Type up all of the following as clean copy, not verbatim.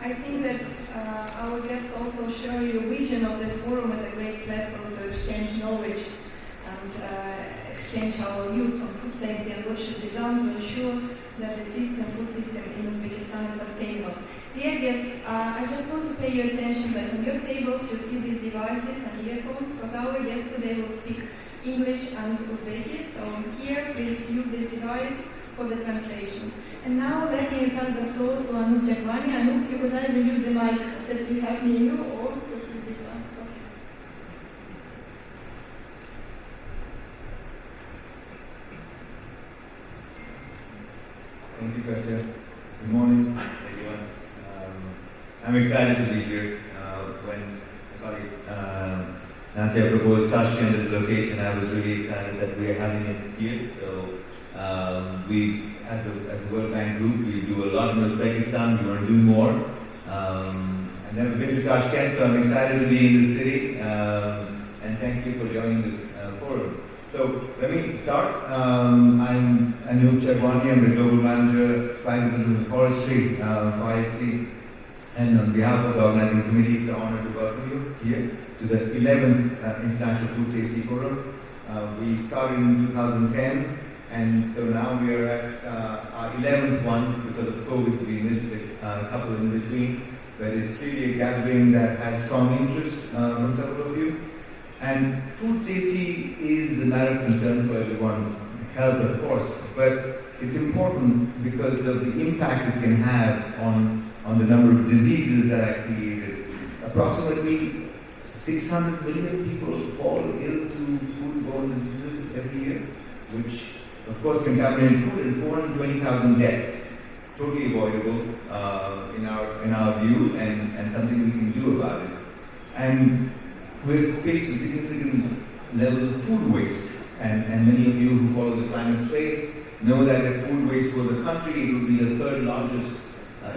I think that our guests also share your vision of the forum as a great platform to exchange knowledge and exchange our views on food safety and what should be done to ensure that the food system in Uzbekistan is sustainable. Dear guests, I just want to pay your attention that on your tables you see these devices and earphones, because our guest today will speak English and Uzbeki. So here, please use this device for the translation. And now let me pass the floor to Anup Jagwani. Anup, you could either use the mic that we have near you or just use this one. Okay. Thank you, Katya. Good morning, everyone. I'm excited to be here. When my colleague Natya proposed Tashkent as a location, I was really excited that we are having it here. So we, as a World Bank group, we do a lot in Uzbekistan. We want to do more. I've never been to Tashkent, so I'm excited to be in the city. And thank you for joining this forum. So let me start. I'm Anup Jagwani. I'm the Global Manager, Climate Business and Forestry for IFC. And on behalf of the organizing committee, it's an honor to welcome you here to the 11th International Food Safety Forum. We started in 2010, and so now we are at our 11th one because of COVID. We missed a couple in between, but it's really a gathering that has strong interest from several of you. And food safety is a matter of concern for everyone's health, of course, but it's important because of the impact it can have on the number of diseases that are created. Approximately 600 million people fall ill to foodborne diseases every year, which of course contaminate food, and 420,000 deaths. Totally avoidable in our view, and something we can do about it. And we're faced with significant levels of food waste, and many of you who follow the climate space know that if food waste was a country, it would be the third largest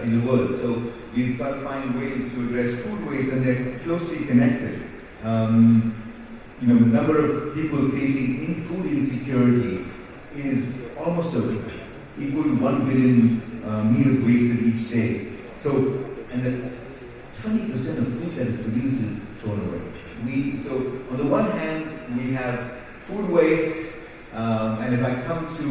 in the world. So we've got to find ways to address food waste, and they're closely connected. The number of people facing food insecurity is almost equal to 1 billion meals wasted each day. So, and that 20% of food that is produced is thrown away. So on the one hand, we have food waste, and if I come to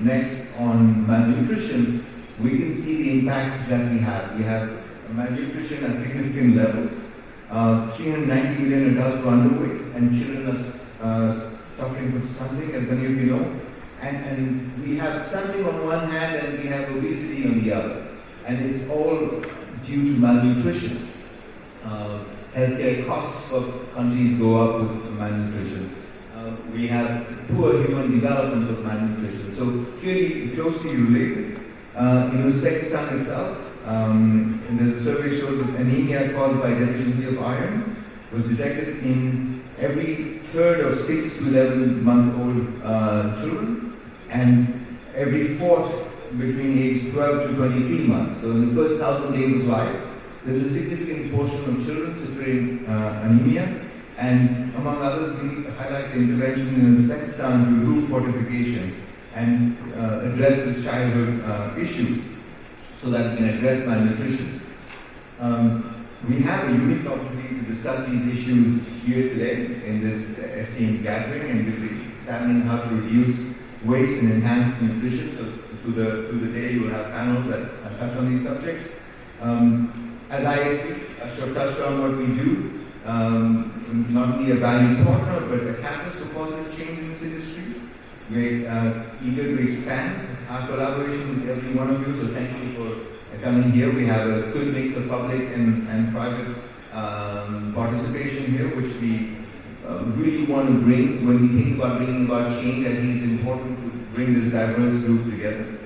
next on malnutrition, we can see the impact that we have. We have malnutrition at significant levels. 390 million adults are underweight, and children are suffering from stunting, as many of you know. And we have stunting on one hand, and we have obesity on the other. And it's all due to malnutrition. Healthcare costs for countries go up with malnutrition. We have poor human development of malnutrition. So clearly, closely related. In Uzbekistan itself, and there's a survey shows that anemia caused by deficiency of iron was detected in every third of 6 to 11-month-old children, and every fourth between age 12 to 23 months. So in the first 1,000 days of life, there's a significant portion of children suffering anemia, and among others, we need to highlight the intervention in Uzbekistan to improve fortification and address this childhood issue so that we can address malnutrition. We have a unique opportunity to discuss these issues here today in this esteemed gathering, and we'll be examining how to reduce waste and enhance nutrition. So through the day, you will have panels that touch on these subjects. As IFC, I should have touched on what we do, not only a valued partner, but a catalyst for positive change in this industry. We're eager to expand our collaboration with every one of you, so thank you for coming here. We have a good mix of public and private participation here, which we really want to bring. When we think about bringing about change, I think it's important to bring this diverse group together.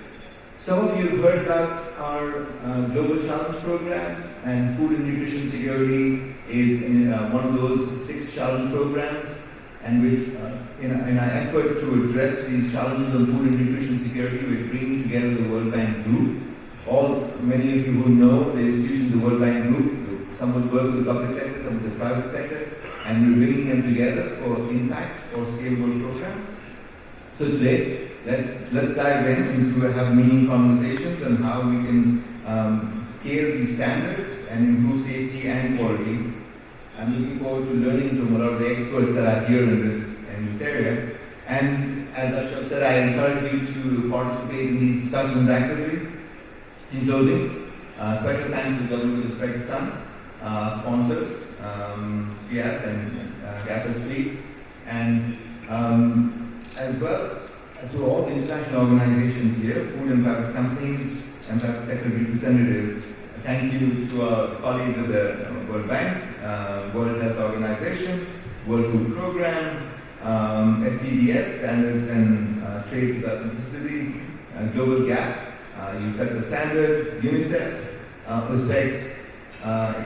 Some of you have heard about our Global Challenge programs, and food and nutrition security is one of those 6 challenge programs, and which in our effort to address these challenges of food and nutrition security, we're bringing together the World Bank Group. Many of you who know the institutions of the World Bank Group, some would work with the public sector, some with the private sector, and we're bringing them together for impact or scalable programs. So today, let's dive into have meaning conversations on how we can scale these standards and improve safety and quality. I'm looking forward to learning from a lot of the experts that are here in this area. And as Ashraf said, I encourage you to participate in these discussions actively. In closing, special thanks to the government of Uzbekistan, sponsors, FIAS and GAPA's fleet, and as well to all the international organizations here, food and private companies and private sector representatives. Thank you to our colleagues at the World Bank, World Health Organization, World Food Program, STDF, Standards and Trade Development Facility, Global Gap, you set the standards, UNICEF, Uzbek's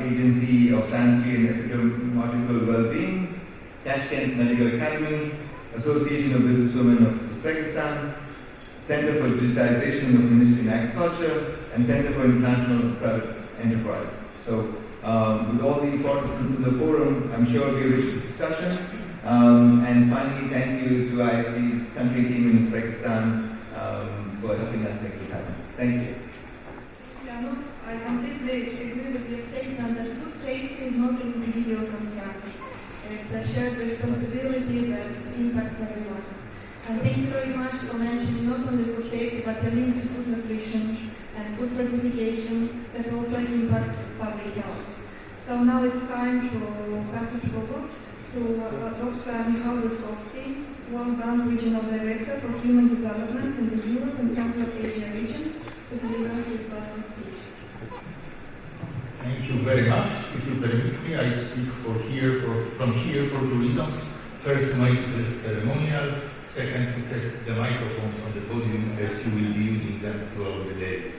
Agency of Sanitary and Epidemiological Well-being, Tashkent Medical Academy, Association of Businesswomen of Uzbekistan, Center for Digitization of Ministry in Agriculture, and Center for International Private Enterprise. So, with all the participants in the forum, I'm sure we will rich discussion. And finally, thank you to IFC's country team in Uzbekistan for helping us make this happen. Thank you. Yeah, no, I completely agree with your statement that food safety is not an individual concern. It's a shared responsibility that impacts everyone. And thank you very much for mentioning not only food safety, but a link to food nutrition and food fortification that also impact public health. So now it's time to pass it over to Dr. Michał Rutkowski, World Bank Regional Director for Human Development in the Europe and Central Asia region, to deliver his welcome speech. Thank you very much. If you permit me, I speak from here for two reasons. First, to make it ceremonial. Second, to test the microphones on the podium as you will be using them throughout the day.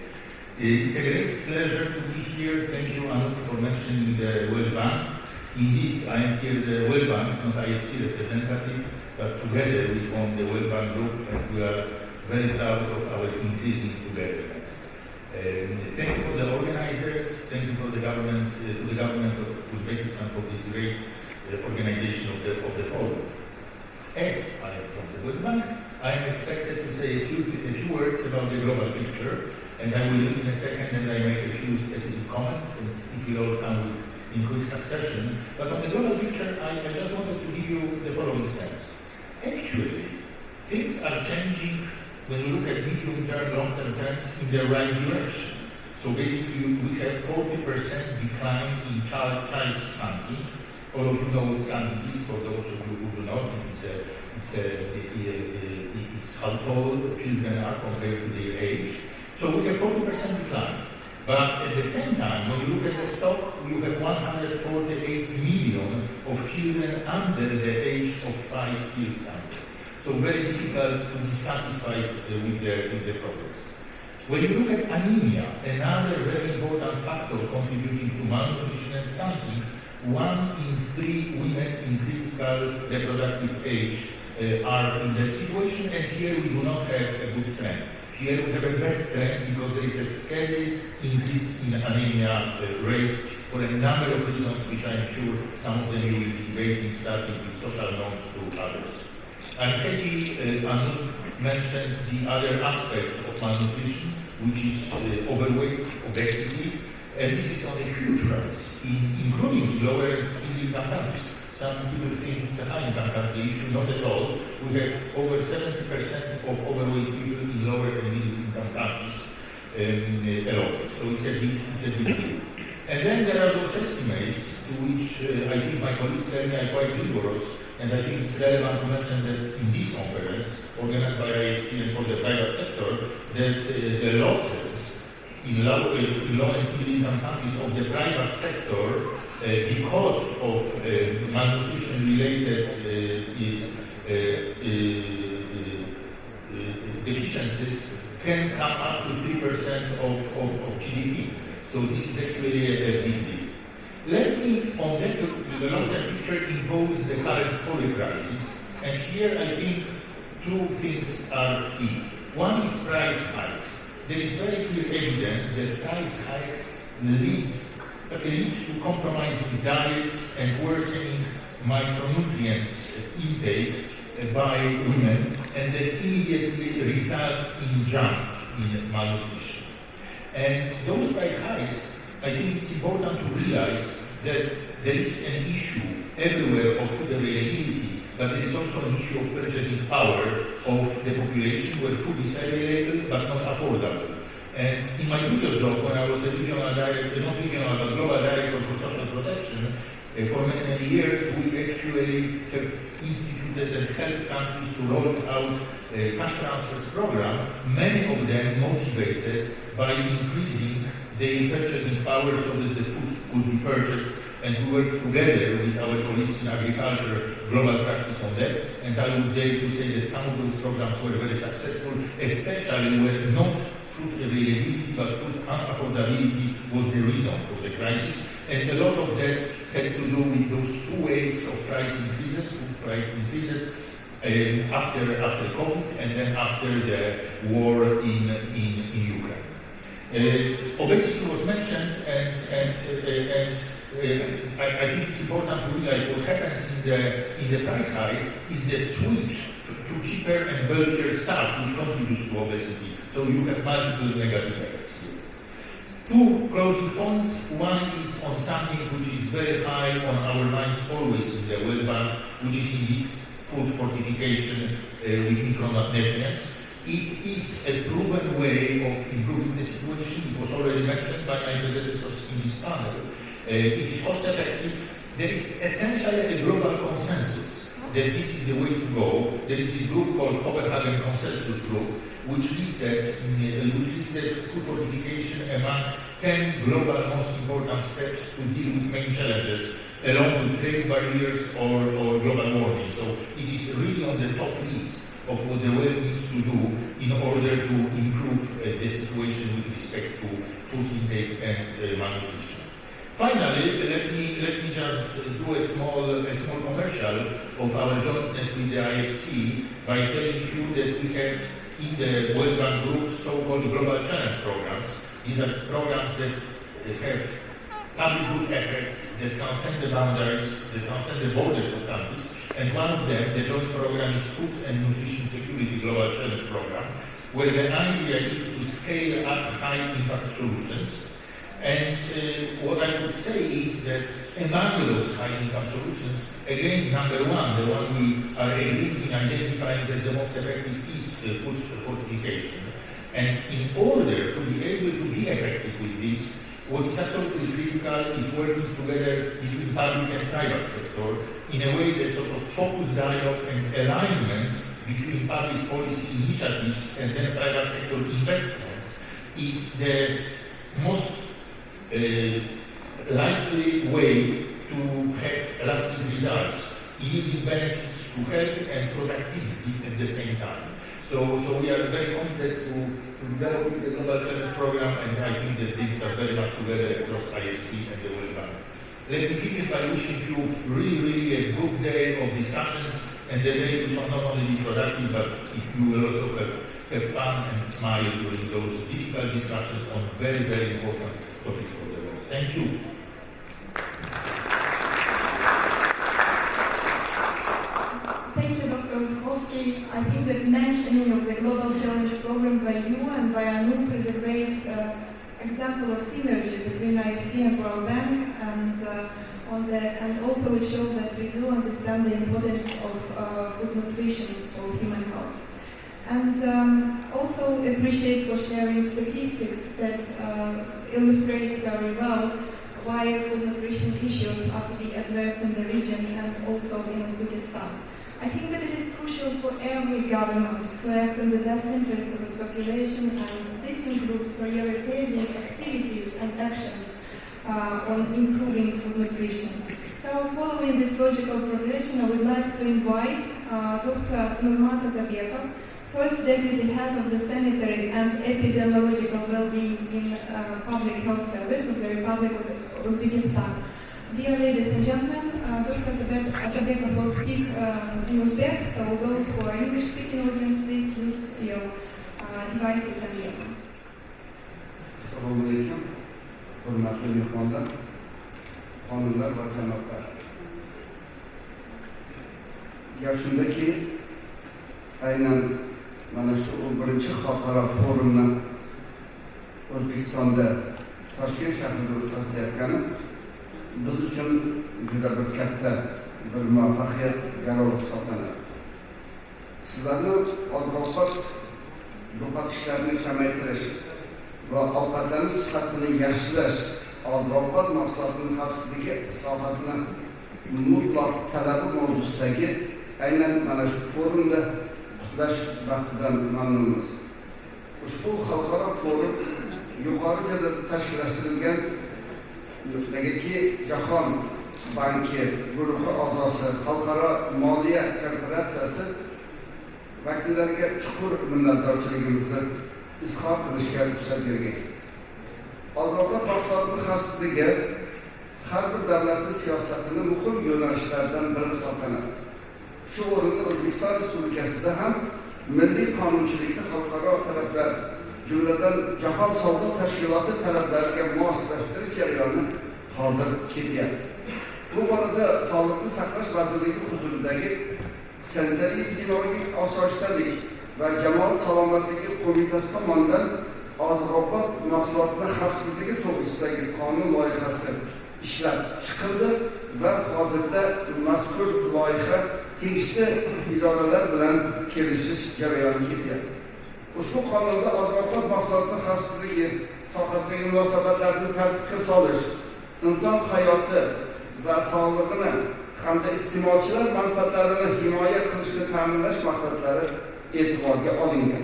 It's a great pleasure to be here. Thank you, Anu, for mentioning the World Bank. Indeed, I am here the World Bank, not IFC representative, but together we form the World Bank Group, and we are very proud of our increasing togetherness. Thank you for the organizers, thank you for the government, to the government of Uzbekistan for this great organization of the forum. As I am from the World Bank, I am expected to say a few words about the global picture, and I will look in a second and I make a few specific comments, and it will all come in quick succession. But on the global picture, I just wanted to give you the following sense. Actually, things are changing when you look at medium-term, long-term trends in the right direction. So basically, we have 40% decline in child stunting. All of you know what stunting is. For those of you who do not, it's how tall children are compared to their age. So we have 40% decline. But at the same time, when you look at the stock, you have 148 million of children under the age of 5 still stunted. So very difficult to be satisfied with the progress. When you look at anemia, another very important factor contributing to malnutrition and stunting, 1 in 3 women in critical reproductive age are in that situation, and here we do not have a good trend. Here we have a bad trend because there is a steady increase in anemia rates for a number of reasons, which I am sure some of them you will be debating, starting with social norms to others. I'm happy Anu mentioned the other aspect of malnutrition, which is overweight, obesity, and this is on a huge rise, including in lower income countries. Some people think it's a high-income country issue, not at all. We have over 70% of overweight people in lower and middle-income countries alone. So it's a big deal. And then there are those estimates to which I think my colleagues tell me are quite rigorous, and I think it's relevant to mention that in this conference, organized by IFC and for the private sector, that the losses in low and middle-income countries of the private sector because of malnutrition-related deficiencies can come up to 3% of GDP. So this is actually a big deal. Let me, on that, the long-term picture, impose the current COVID crisis. And here I think two things are key. One is price hikes. There is very clear evidence that price hikes lead to compromising diets and worsening micronutrients intake by women, and that immediately results in jump in malnutrition. And those price hikes, I think it's important to realize that there is an issue everywhere of food availability, but there is also an issue of purchasing power of the population where food is available but not affordable. And in my previous job, when I was a regional director, not regional, but global director for social protection, for many, many years, we actually have instituted and helped countries to roll out a cash transfers program, many of them motivated by increasing their purchasing power so that the food could be purchased. And we work together with our colleagues in agriculture, global practice on that. And I would dare to say that some of those programs were very successful, especially where not food availability, but food unaffordability was the reason for the crisis. And a lot of that had to do with those two waves of price increases, food price increases, after COVID and then after the war in Ukraine. Obesity was mentioned, and I think it's important to realize what happens in the price hike is the switch to cheaper and bulkier stuff, which contributes to obesity. So you have multiple negative effects here. Two closing points. One is on something which is very high on our minds always in the World Bank, which is indeed food fortification with micronutrients. It is a proven way of improving the situation. It was already mentioned by my predecessors in this panel. It is cost effective. There is essentially a global consensus that this is the way to go. There is this group called Copenhagen Consensus Group, which listed food fortification among 10 global most important steps to deal with main challenges, along with trade barriers or global warming. So it is really on the top list of what the world needs to do in order to improve the situation with respect to food intake and malnutrition. Finally, let me just do a small commercial of our jointness with the IFC by telling you that we have in the World Bank Group so-called Global Challenge programs. These are programs that have public good effects, that transcend the boundaries, that transcend the borders of countries. And one of them, the joint program, is Food and Nutrition Security Global Challenge Program, where the idea is to scale up high-impact solutions. And what I would say is that among those high-income solutions, again, number one, the one we are agreeing in identifying as the most effective is food fortification. And in order to be able to be effective with this, what is absolutely critical is working together between public and private sector in a way that sort of focused dialogue and alignment between public policy initiatives and then private sector investments is the most likely way to have lasting results, yielding benefits to health and productivity at the same time. So we are very confident to develop the Global Challenge Program, and I think that brings us very much together across IFC and the World Bank. Let me finish by wishing you really a good day of discussions, and a day which will not only be productive, but you will also have fun and smile during those difficult discussions on very important topics for the world. Thank you. Thank you, Dr. Rutkowski. I think that mentioning of the Global Challenge Program by you and by Anoop is a great example of synergy between IFC and World Bank, and also it shows that we do understand the importance of food nutrition for human health. And also appreciate for sharing statistics that illustrates very well why food nutrition issues are to be addressed in the region and also in Uzbekistan. I think that it is crucial for every government to act in the best interest of its population, and this includes prioritizing activities and actions on improving food nutrition. So following this logical progression, I would like to invite Dr. Nurmat Atabekov, First Deputy Head of the Sanitary and Epidemiological Well-being in Public Health Service of the Republic of Uzbekistan. Dear ladies and gentlemen, Dr. Atabekov will speak in Uzbek, so those who are English-speaking audience, please use your devices and earphones. Assalamu alaikum. Hurmatli mehmonlar, xonimlar va janoblar. Gap shundaki, aynan mana shu 11-xalqaro forumni O'zbekistonda Toshkent shahrida o'tkazilayotgani biz uchun juda bir katta bir muvaffaqiyat garov hisoblanadi. Sizlarni oziq-ovqat yo'qotishlarini kamaytirish va ovqatlanish sifatini yaxshilash, oziq-ovqat mahsulotining xavfsizligi sohasini mutlaq talabi mavzusidagi aynan mana shu forumda qutlash baxtidan mamnunmiz. Ushbu xalqaro forum yuqorida tashkillashtirilgan negaki Jahon banki guruhi a'zosi Xalqaro moliya korporatsiyasi vakillariga chuqur minnatdorchiligimizni izhor qilishga ruxsat bergansiz. Oziq-ovqat mahsulotining xavfsizligi har bir davlatning siyosatining muhim yo'nalishlaridan biri hisoblanadi. Shu o'rinda O'zbekiston Respublikasida ham milliy qonunchilikni xalqaro talablar, jumladan Jahon savdo tashkiloti talablariga moslashtirish jarayoni hozir ketyapti. Bu borada Sog'liqni saqlash vazirligi huzuridagi sanitariya-epidemiologik osoyishtalik va jamoat salomatligi qo'mitasi tomonidan oziq-ovqat mahsulotlari xavfsizligi to'g'risidagi qonun loyihasi ishlab chiqildi va hozirda mazkur loyiha tegishli idoralar bilan kelishish jarayoni ketyapti. Ushbu qonunda oziq-ovqat mahsulotlari xavfsizligi sohasidagi munosabatlarni tartibga solish, inson hayoti va sog'lig'ini hamda iste'molchilar manfaatlarini himoya qilishni ta'minlash maqsadlari e'tiborga olingan.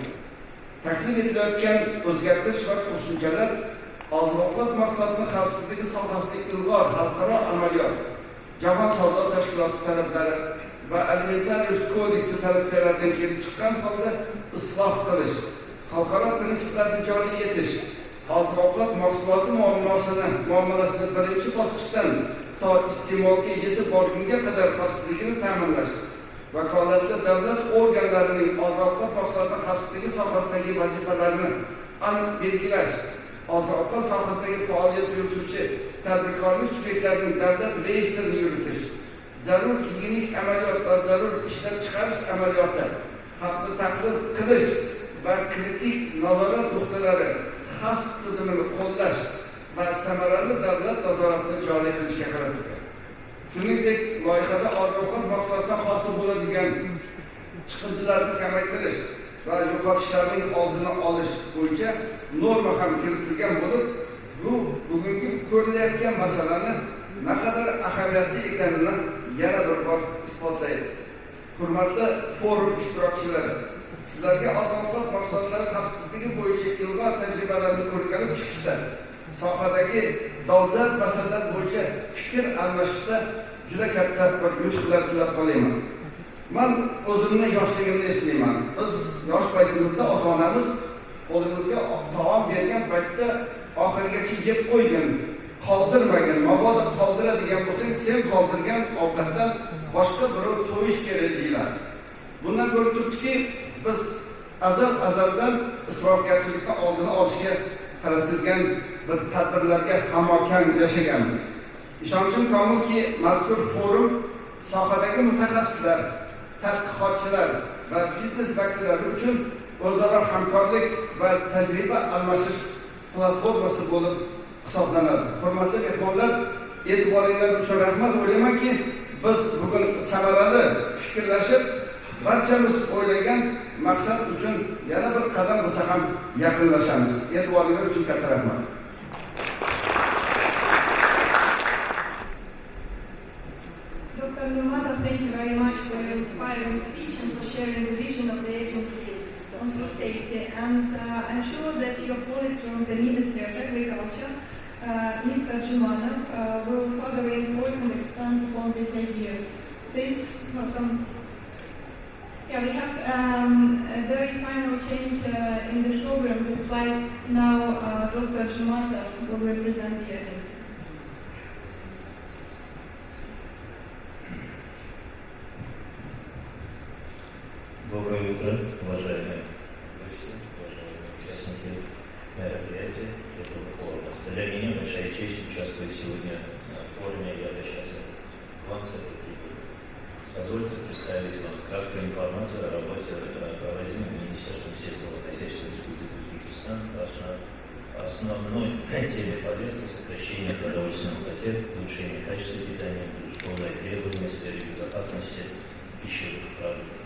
Taklif etilayotgan o'zgartirish va qo'shimchalar oziq-ovqat mahsulotlari xavfsizligi sohasidagi ilg'or xalqaro amaliyot, Jahon savdo tashkiloti talablari va alimentarius kodeksi tavsiyalaridan kelib chiqqan holda isloh qilish, xalqaro prinsiplarni joriy etish, oziq-ovqat mahsuloti muomalasini birinchi bosqichdan to iste'molga yetib borgunga qadar xavfsizligini ta'minlash, vakolatli davlat organlarining oziq-ovqat mahsulotlari xavfsizligi sohasidagi vazifalarini aniq belgilash, oziq-ovqat sohasidagi faoliyat yurituvchi tadbirkorlik subyektlarining davlat reyestrini yuritish, zarur gigiyenik amaliyot va zarur ishlab chiqarish amaliyoti, xavfni tahlil qilish va kritik nazorat nuqtalari xavf tizimini qo'llash va samarali davlat nazoratini joriy qilishga qaratilgan. Shuningdek, loyihada oziq-ovqat mahsulotlaridan hosil bo'ladigan chiqindilarni kamaytirish va yo'qotishlarning oldini olish bo'yicha norma ham kiritilgan bo'lib, bu bugungi ko'rilayotgan masalani naqadar ahamiyatli ekanini yana bir bor isbotlaydi. Hurmatli forum ishtirokchilari, sizlarga oziq-ovqat mahsulotlari xavfsizligi bo'yicha ilg'or tajribalarni o'rganib chiqishda, sohadagi dolzarb masalalar bo'yicha fikr almashishda juda katta bir yutuqlar tilab qolayman. Men o'zimni yoshligimda eslayman. Biz yosh paytimizda ota-onamiz qo'limizga taom bergan paytda oxirigacha yeb qo'ygin, qoldirmagin, mabodo qoldiradigan bo'lsang, sen qoldirgan ovqatdan boshqa birov to'yish kerak deylar. Bundan ko'rib turibdiki, biz azaldan isrofgarchilikni oldini olishga qaratilgan bir tadbirlarga hamokan yashaganmiz. Ishonchim komilki, mazkur forum sohadagi mutaxassislar, tadqiqotchilar va biznes vakillari uchun o'zaro hamkorlik va tajriba almashish platformasi bo'lib hisoblanadi. Hurmatli mehmonlar, e'tiboringlar uchun rahmat. O'ylaymanki, biz bugun samarali fikrlashib, barchamiz o'ylagan maqsad uchun yana bir qadam bo'lsa ham yaqinlashamiz. E'tiboringlar uchun katta rahmat. Dr. Nurmatov, thank you very much for your inspiring speech and for sharing the vision of the agency on food safety. And I'm sure that your colleague from the Ministry of Agriculture, Mr. Jumanov, will further reinforce and expand upon these ideas. Please welcome. Yeah, we have a very final change in the program. That's why now Dr. Jumatov will represent the agency. Доброе утро, уважаемые гости, уважаемые участники мероприятия этого форума. Для меня большая честь участвовать сегодня на форуме и обращаться к вам с этой трибуны. Позвольте представить вам краткую информацию о работе, проводимой Министерством сельского хозяйства Республики Узбекистан, основной теме повестки сокращение продовольственных потерь, улучшение качества питания, безусловное требование в сфере безопасности пищевых продуктов.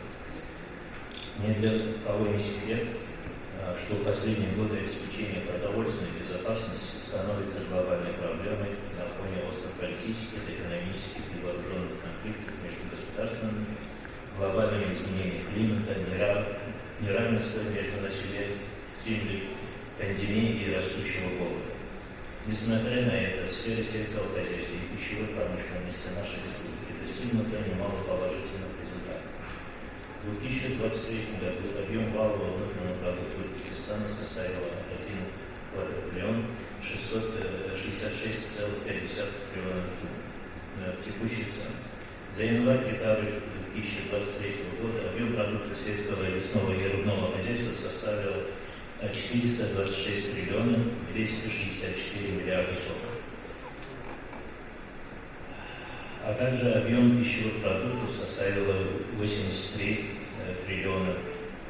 Ни для кого не секрет, что в последние годы обеспечение продовольственной безопасности становится глобальной проблемой на фоне острых политических, экономических и вооруженных конфликтов между государствами, глобальными изменениями климата, неравенства между населением, пандемии и растущего голода. Несмотря на это, в сфере сельского хозяйства и пищевой промышленности нашей республики достигнуто немало положительных результатов. В 2023 году объем валового внутреннего продукта Узбекистана составил 1 квадратиллион 666,5 триллиона сумм текущих цен. За январь-декабрь 2023 года объем продукции сельского, лесного и рыбного хозяйства составил 426 триллионов 264 миллиарда соток. А также объем пищевых продуктов составил 83 триллиона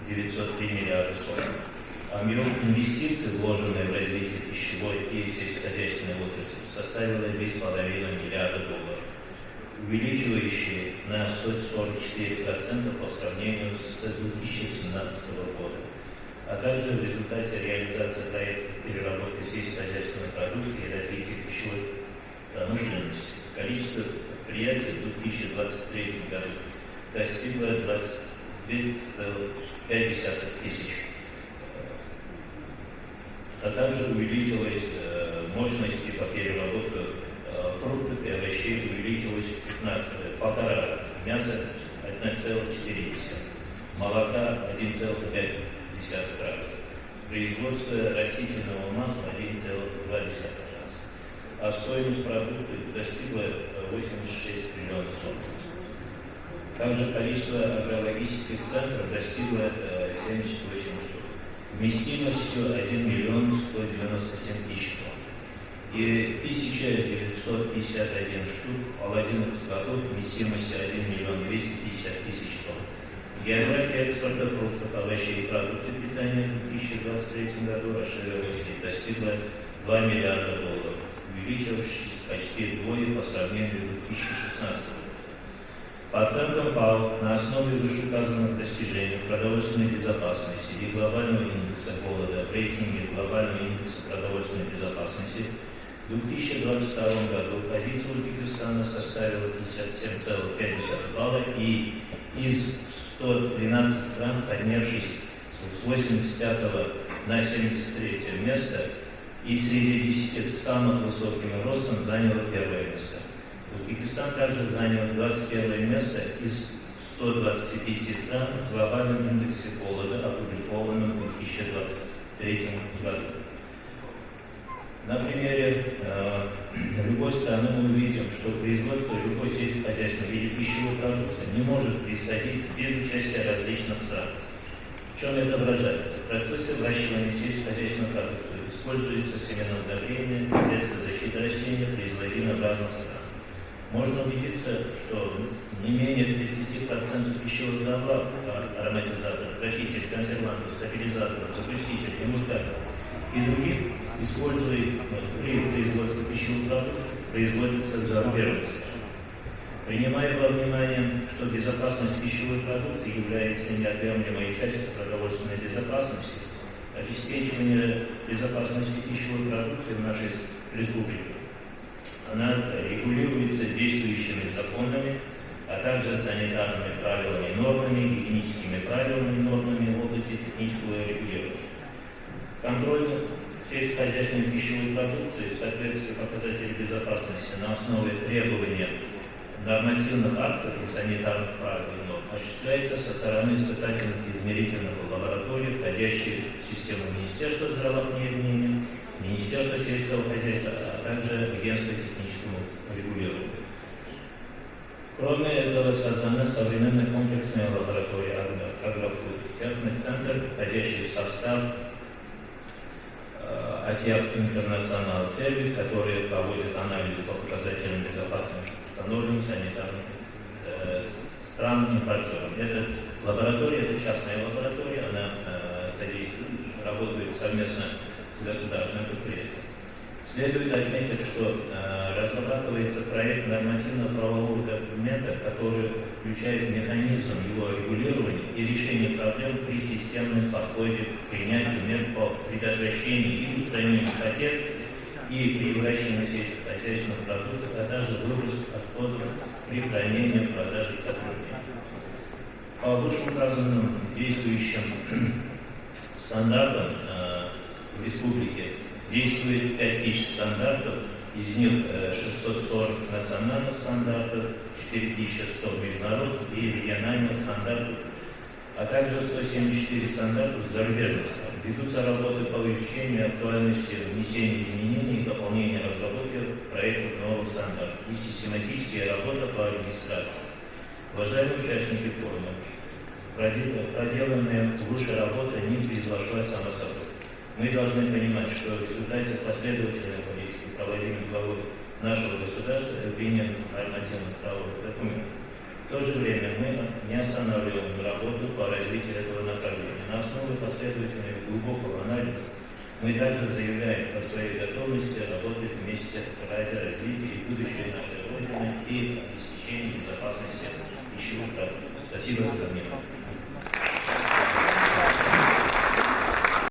903 миллиарда соток. Объем инвестиций, вложенных в развитие пищевой и сельскохозяйственной отрасли, составил 2,5 миллиарда долларов, увеличивающие на 144% по сравнению с 2017 года. А также в результате реализации проекта переработки сельскохозяйственной продукции и развития пищевой промышленности количество предприятий в 2023 году достигло 22,5 тысяч. А также увеличилась мощность по переработке фруктов и овощей увеличилась в 1,5 раза, мясо 1,4, молока 1,5 раза, производство растительного масла 1,2 раза, а стоимость продуктов достигла 86 триллионов соток. Также количество агрологических центров достигло 78 штук, вместимостью 1 миллион 197 тысяч тонн и 1951 штук холодильных складов вместимостью 1 миллион 250 тысяч тонн. География экспорта фруктов, овощей и продуктов питания в 2023 году расширилась и достигла 2 миллиарда долларов, увеличившись почти вдвое по сравнению с 2016 годом. По оценкам ФАО, на основе вышеуказанных достижений продовольственной безопасности и глобального индекса голода в рейтинге глобального индекса продовольственной безопасности в 2022 году позиция Узбекистана составила 57,5 балла и из 112 стран, поднявшись с 85 на 73 место, и среди 10 самых высоким ростом заняла первое место. Узбекистан также занял 21 место из 125 стран в глобальном индексе голода, опубликованном в 2023 году. На примере любой страны мы увидим, что производство любой сельскохозяйственной или пищевой продукции не может происходить без участия различных стран. В чем это выражается? В процессе выращивания сельскохозяйственной продукции используется семяноудобрение, средства защиты растений, производимые в разных странах. Можно убедиться, что не менее 30% пищевых добавок, ароматизаторов, красителей, консервантов, стабилизаторов, загустителей, эмульгаторов и других, используемых при производстве пищевых продуктов, производятся в зарубежных странах. Принимая во внимание, что безопасность пищевой продукции является неотъемлемой частью продовольственной безопасности, обеспечивание безопасности пищевой продукции в нашей республике, она регулируется действующими законами, а также санитарными правилами и нормами, гигиеническими правилами и нормами в области технического регулирования. Контроль сельскохозяйственной пищевой продукции в соответствии показателей безопасности на основе требований нормативных актов и санитарных правил и норм осуществляется со стороны испытательных и измерительных лабораторий, входящих в систему Министерства здравоохранения, Министерства сельского хозяйства, а также Агентства технического регулирования. Кроме этого, создана современная комплексная лаборатория агрофуд, техноцентр, входящий в состав АТИАП Интернационал сервис, который проводит анализы по показателям безопасности, установленным санитарным странам-импортерам. Эта лаборатория, это частная лаборатория, она работает совместно государственных предприятий. Следует отметить, что разрабатывается проект нормативно-правового документа, который включает механизм его регулирования и решения проблем при системном подходе к принятию мер по предотвращению и устранению потерь и превращению сельскохозяйственных продуктов, а также выпуск отходов при хранении и продаже сотрудников. По вышеуказанным действующим стандартам в республике действует 5000 стандартов, из них 640 национальных стандартов, 4100 международных и региональных стандартов, а также 174 стандартов зарубежных стран. Ведутся работы по изучению актуальности внесения изменений и дополнения разработки проектов новых стандартов и систематические работы по регистрации. Уважаемые участники форума, проделанная выше работа не произошла само собой. Мы должны понимать, что в результате последовательной политики, проводимой главой нашего государства, и принятых нормативных правовых документов. В то же время мы не останавливаем работу по развитию этого направления. На основе последовательного и глубокого анализа мы также заявляем о своей готовности работать вместе ради развития и будущего нашей Родины и обеспечения безопасности пищевых продуктов. Спасибо за внимание.